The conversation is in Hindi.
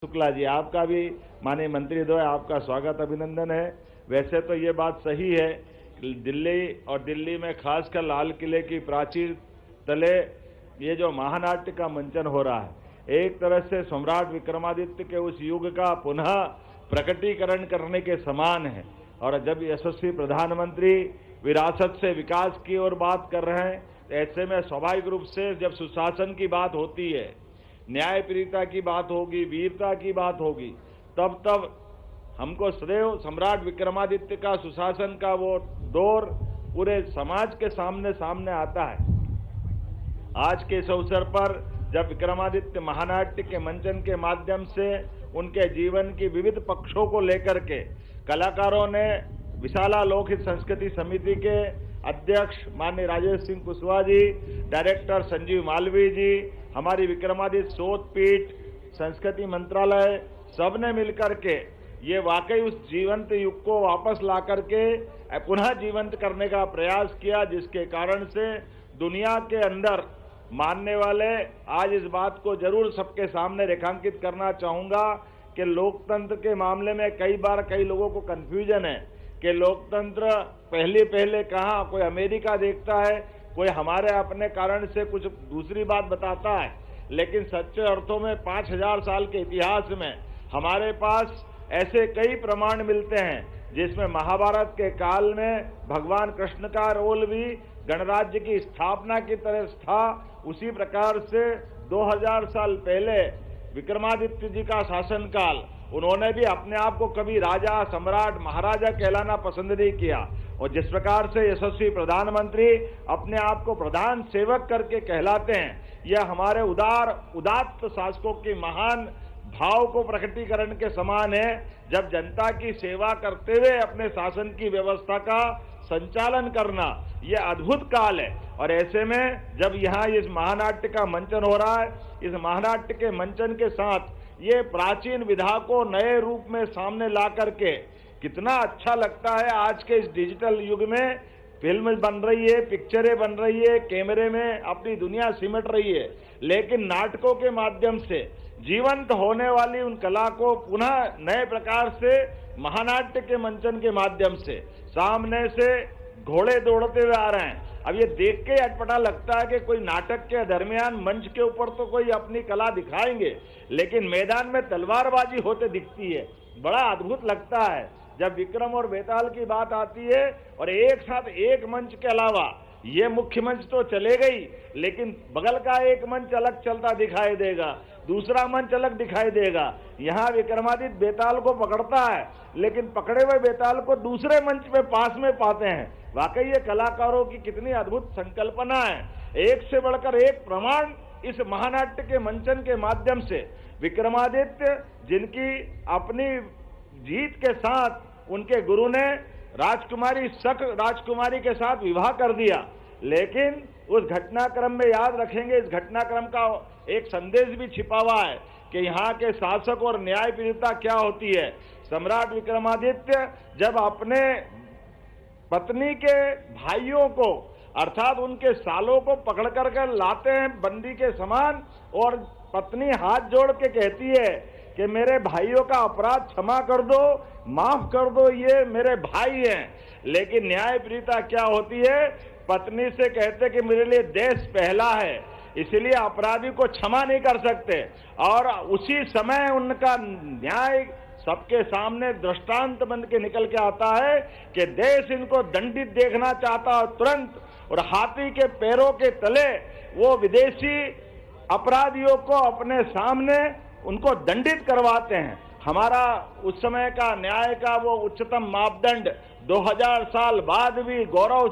शुक्ला जी, आपका भी माननीय मंत्री द्वय आपका स्वागत अभिनंदन है। वैसे तो ये बात सही है, दिल्ली में खासकर लाल किले की प्राचीर तले ये जो महानाट्य का मंचन हो रहा है, एक तरह से सम्राट विक्रमादित्य के उस युग का पुनः प्रकटीकरण करने के समान है। और जब यशस्वी प्रधानमंत्री विरासत से विकास की ओर बात कर रहे हैं, तो ऐसे में स्वाभाविक रूप से जब सुशासन की बात होती है, न्यायप्रियता की बात होगी, वीरता की बात होगी, तब हमको सदैव सम्राट विक्रमादित्य का सुशासन का वो दौर पूरे समाज के सामने आता है। आज के इस अवसर पर जब विक्रमादित्य महानाट्य के मंचन के माध्यम से उनके जीवन की विविध पक्षों को लेकर के कलाकारों ने विशाला लोकहित संस्कृति समिति के अध्यक्ष माननीय राजेश सिंह कुशवाहा जी, डायरेक्टर संजीव मालवीय जी, हमारी विक्रमादित्य शोध पीठ, संस्कृति मंत्रालय, सबने मिलकर के ये वाकई उस जीवंत युग को वापस ला करके पुनः जीवंत करने का प्रयास किया, जिसके कारण से दुनिया के अंदर मानने वाले आज इस बात को जरूर सबके सामने रेखांकित करना चाहूंगा कि लोकतंत्र के मामले में कई बार कई लोगों को कंफ्यूजन है कि लोकतंत्र पहले कहाँ कोई अमेरिका देखता है, कोई हमारे अपने कारण से कुछ दूसरी बात बताता है, लेकिन सच्चे अर्थों में 5000 साल के इतिहास में हमारे पास ऐसे कई प्रमाण मिलते हैं जिसमें महाभारत के काल में भगवान कृष्ण का रोल भी गणराज्य की स्थापना की तरह था। उसी प्रकार से 2000 साल पहले विक्रमादित्य जी का शासनकाल, उन्होंने भी अपने आप को कभी राजा, सम्राट, महाराजा कहलाना पसंद नहीं किया। और जिस प्रकार से यशस्वी प्रधानमंत्री अपने आप को प्रधान सेवक करके कहलाते हैं, यह हमारे उदात्त शासकों की महान भाव को प्रकटीकरण के समान है। जब जनता की सेवा करते हुए अपने शासन की व्यवस्था का संचालन करना, यह अद्भुत काल है। और ऐसे में जब यहाँ इस महानाट्य का मंचन हो रहा है, इस महानाट्य के मंचन के साथ ये प्राचीन विधा को नए रूप में सामने ला करके कितना अच्छा लगता है। आज के इस डिजिटल युग में फिल्म बन रही है, पिक्चरें बन रही है, कैमरे में अपनी दुनिया सिमट रही है, लेकिन नाटकों के माध्यम से जीवंत होने वाली उन कला को पुनः नए प्रकार से महानाट्य के मंचन के माध्यम से सामने से घोड़े दौड़ते हुए आ रहे हैं। अब ये देख के अटपटा लगता है कि कोई नाटक के दरमियान मंच के ऊपर तो कोई अपनी कला दिखाएंगे, लेकिन मैदान में तलवारबाजी होते दिखती है। बड़ा अद्भुत लगता है जब विक्रम और बेताल की बात आती है और एक साथ एक मंच के अलावा ये मुख्य मंच तो चले गई, लेकिन बगल का एक मंच अलग चलता दिखाई देगा, दूसरा मंच अलग दिखाई देगा। यहाँ विक्रमादित्य बेताल को पकड़ता है, लेकिन पकड़े हुए बेताल को दूसरे मंच पे पास में पाते हैं। वाकई ये कलाकारों की कितनी अद्भुत संकल्पना है। एक से बढ़कर एक प्रमाण इस महानाट्य के मंचन के माध्यम से विक्रमादित्य, जिनकी अपनी जीत के साथ उनके गुरु ने राजकुमारी शक राजकुमारी के साथ विवाह कर दिया, लेकिन उस घटनाक्रम में याद रखेंगे, इस घटनाक्रम का एक संदेश भी छिपा हुआ है कि यहाँ के शासक और न्यायप्रियता क्या होती है। सम्राट विक्रमादित्य जब अपने पत्नी के भाइयों को अर्थात उनके सालों को पकड़ कर लाते हैं बंदी के समान, और पत्नी हाथ जोड़ के कहती है कि मेरे भाइयों का अपराध क्षमा कर दो, माफ कर दो, ये मेरे भाई हैं। लेकिन न्यायप्रियता क्या होती है, पत्नी से कहते कि मेरे लिए देश पहला है, इसलिए अपराधी को क्षमा नहीं कर सकते। और उसी समय उनका न्याय सबके सामने दृष्टांत बन के निकल के आता है कि देश इनको दंडित देखना चाहता है तुरंत, और हाथी के पैरों के तले वो विदेशी अपराधियों को अपने सामने उनको दंडित करवाते हैं। हमारा उस समय का न्याय का वो उच्चतम मापदंड 2000 साल बाद भी गौरव